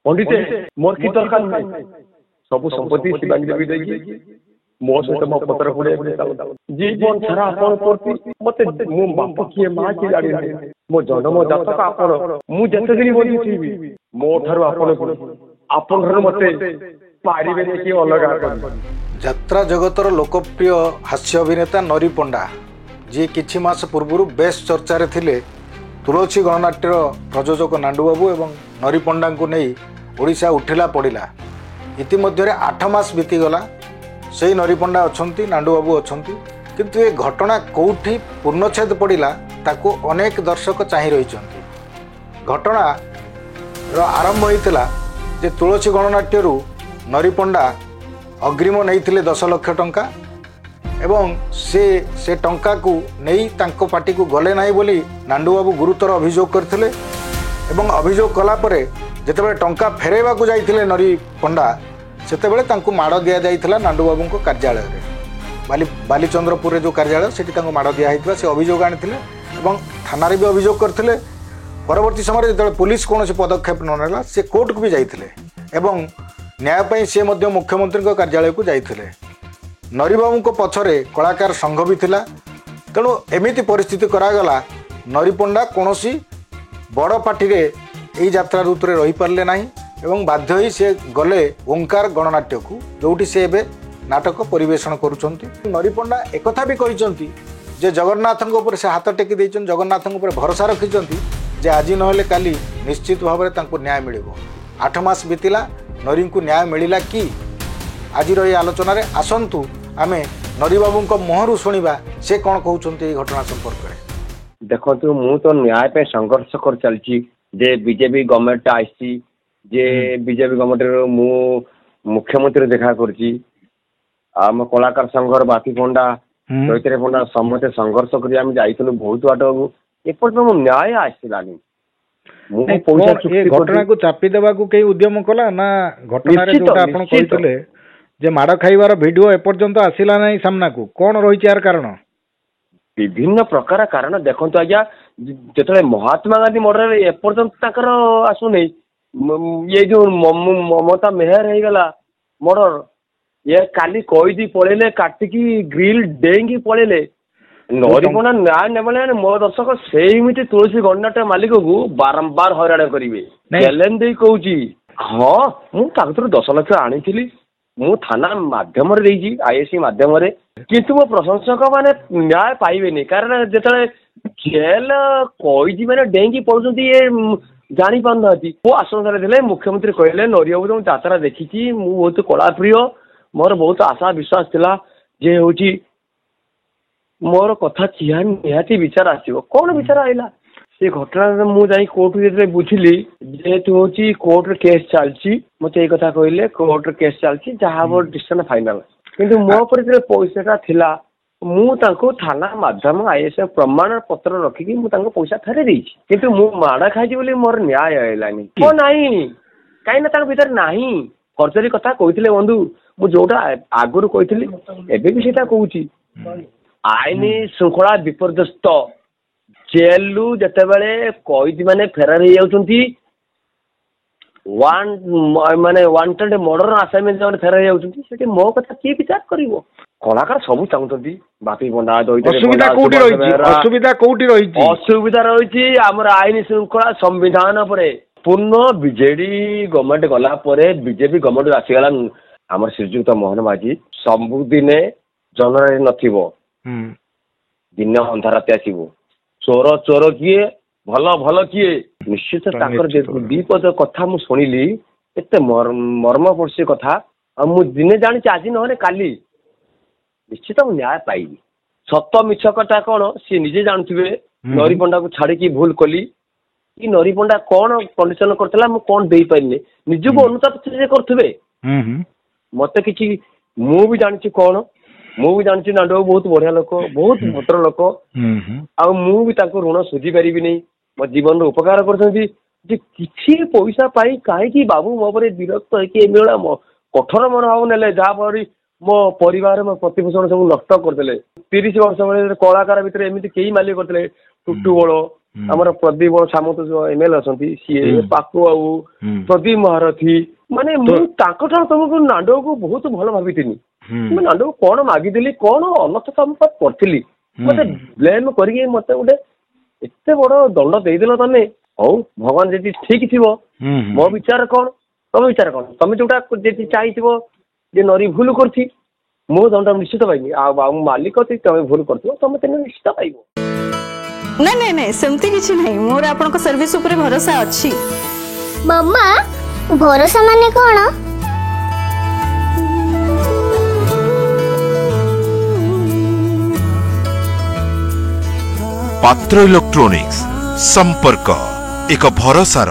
पंडित मोर कि दरकार नहीं सब संपत्ति शिवांगी देवी देगी मो सहित मो पत्र पड़े जीवन सारा आपण प्रति मते मो बाप किए मां की जानी नहीं मो जन्म जातक आपण मु जते दिन बोली मो ठारो आपण घर मते पारिबे कि अलग यात्रा जगतर लोकप्रिय हास्य अभिनेता नरी पंडा जी किछि मास पूर्व बेस चर्चा थिले तुलसी गणनाट्यर प्रयोजक नांडुबाबू एवं नरी पंडा को नहीं ओडिशा उठिला पड़ा इतिमध्य 8 मास बीतीगला से नरी पंडा अच्छा नांडुबाबू अच्छा किंतु ये घटना कौटी पूर्णछेद पड़ा ताको अनेक दर्शक चाह रही घटना आरंभ होता जे तुलसी गणनाट्यरू नरी पंडा अग्रिम नहीं 10 लाख टंका एवं से टंका को नहीं तांको पार्टी को गले नहीं बोली नांडुबाबू गुरुतर अभियोग करथिले एवं अभियोग कला परे जेतेबेले टंका फेरेबा को जाइथिले नरी पंडा सेतेबेले तांको माड़ दिया जाइथिला नांडुबाबू को कार्यालय रे बालीचंद्रपुर जो कार्यालय सेठी तांको माड़ दिया हितबा से अभियोग आनिथिले एवं थाना रे भी अभियोग करथिले परवर्ती समय जेतेबेले पुलिस कोनोसी पदक्षेप न नेला से कोर्ट को भी जाइथिले एवं न्याय पई से मध्य मुख्यमंत्री कार्यालय को जाइथिले नरीबाबू को पछरे कलाकार संघ भी थिला तेणु एमिति परिस्थिति करागला नरी पंडा कौनसी बड़ पार्टी रे यही यात्रा ऋतु रे रही पारले नाही एवं बाध्य ही से गले ओंकार गणनाट्य को जोटी से एबे नाटक परिवेषण करुछंती नरी पंडा एकथा भी कहिसंती जे जगन्नाथन ऊपर से हाथ टेकी देइछन जगन्नाथन ऊपर भरोसा रखिसंती जे आज नहेले काली निश्चित भाव में तांको न्याय मिलिबो 8 मास बीतिला नरी को न्याय मिलिला कि आज आलोचन रे आसंतु आमे नरीबाबू मुहर शुणा से कौन कहते घटना संपर्क में देखो मु तो न्याय पे संघर्ष कर चलची जे बीजेपी गवर्नमेंट आसी जे बीजेपी गवर्नमेंट मु मुख्यमंत्री देखा करची आम कलाकार संघर बापी पंडा चैत्र पंडा समस्त संघर्ष कर जाइलु बहुत बाट एपर्तन न्याय आसलानी घटना को चापी देवा कई उद्यम कला ना घटना जे माड़ खाइबार वीडियो एपर्यंत आसिला नहीं सामना को कौन रही यार कारण विभिन्न प्रकार कारण देखो आज्ञा जो महात्मा गांधी मर्डर एपर्यंत आसुनी ये जो ममता मेहर हो गला मर्डर ये काली कैदी पलैले काटिकी ग्रिल डेंगी पलैले नरीपणा न्याय ने मो दर्शक से तुलसी गणनाट्य मालिक को बारंबार हईराण करेंगे चैलेंज दे कहूँ हाँ मुझे 10 लाख आनी मु थाना माध्यम आईएससी माध्यम किंतु मो प्रशंसक माने न्याय पाइबेनी कारण जिते जेल कैदी मैंने डेंगी पड़ुं ये जानी पार ना वो आश्वासन मुख्यमंत्री कहले नरीबाबू तो यात्रा देखी बहुत कला प्रिय मोर बहुत आशा विश्वास थिला जे हूँ मोर कथा चिहा निहाती विचार आसो कौन विचार आईला से घटना मुझे कोर्ट जो बुझिली जेहेतु हूँ कोर्ट केस चलती मत ये कथा कहले कोर्ट केस चलती जहाँ वो डिसीजन फाइनाल किंतु मो पर जो पैसा थिला मु थाना माध्यम आईएस प्रमाण पत्र रखिकी पैसा फेरे देछि किंतु मु माड़ खाई बोली मोर न्याय आइलानी को नहीं कहीं ना भीतर नहीं फर्जरी कथा कहते बंधु मु जोटा आगुरी कही एबे भी सेटा कहूची आईन श्रृंखला विपर्यस्त जेलू जितेबाला कैदी मैंने फेरार माने वांटेड मर्डर आसाइनमेंट फेरार होती मो कथा किए विचार कर कलाकार सब चाहते बापी पंडा असुविधा रही आमर आईन श्रृंखला संविधान पर पूर्ण बीजेडी गवर्नमेंट गला बीजेपी गवर्नमेंट आसीगला आम श्रीजुक्त मोहन माझी सबुदिने जनरल नथिबो दिन अंधार राति आसो चोर चोर किए भल भल किए निश्चित दीपद कथा मु शुणिली एत मर्मस्पर्शी कथा दिने जानी आज नहे काली निश्चित मु न्याय पाइबी सत मिछ कथा कौन सी निजे जानते नरी पंडा को छाड़ी भूल कली कि नरी पंडा कौन कंडीशन करता कौन दे पारे निजक अनुताप से करुवे मत कि मु भी जानी कौन मु भी जानी नांडुबाबू बहुत बढ़िया लोक बहुत भद्र लोक आ ऋण सुझी पारि नहीं मो जीवन उपकार कर पैसा पाई कहीं बाबू मो पर विरक्त हो कठोर मनोभाव ने जहाँफल मो परिवार मो प्रतिपोषण सब नष्ट करते 30 वर्ष बेले कलाकार भितर एमती कई मालिक करते टुटु बड़ ଆମର ପ୍ରଦୀପ ସାମନ୍ତ ଯୋଉ ML ଅଛନ୍ତି ସିଏ ପାକୁ ଆଉ ପ୍ରଦୀପ ମହାରଥୀ ମାନେ ମୁଁ ତାଙ୍କଠାରୁ ତମକୁ ନାଣ୍ଡକୁ ବହୁତ ଭଲ ଭାବିଥିଲି। ମୁଁ ନାଣ୍ଡକୁ କଣ ମାଗିଥିଲି କଣ ଅନର୍ଥ ସମ୍ପଦ କରିଥିଲି ମତେ ବ୍ଲେମ କରିକି ମତେ ଗୋଟେ ଏତେ ବଡ ଦଣ୍ଡ ଦେଇଦେଲ ତମେ। ହଉ ଭଗବାନ ଯଦି ଠିକ ଥିବ ମୋ ବିଚାର କଣ ତମ ବିଚାର କଣ ତମେ ଯୋଉଟା ଯଦି ଚାହିଁଥିବ ଯେ ନରୀ ଭୁଲ କରୁଛି ମୁଁ ଦଣ୍ଡ ନିଶ୍ଚିତ ପାଇବି ଆଉ ମାଲିକ ତମେ ଭୁଲ କରିଥିବ ତମେ ତେଣୁ ନିଶ୍ଚିତ ପାଇବ। ନାଇଁ ନାଇଁ ନାଇଁ ସେମିତି କିଛି ନାହିଁ ମୋର ଆପଣଙ୍କ ସର୍ଭିସ ଉପରେ ଭରସା ଅଛି। ମାମା ଭରସା ମାନେ କଣ? ପାତ୍ର ଇଲେକ୍ଟ୍ରୋନିକ୍ସ ସମ୍ପର୍କ ଏକ ଭରସାର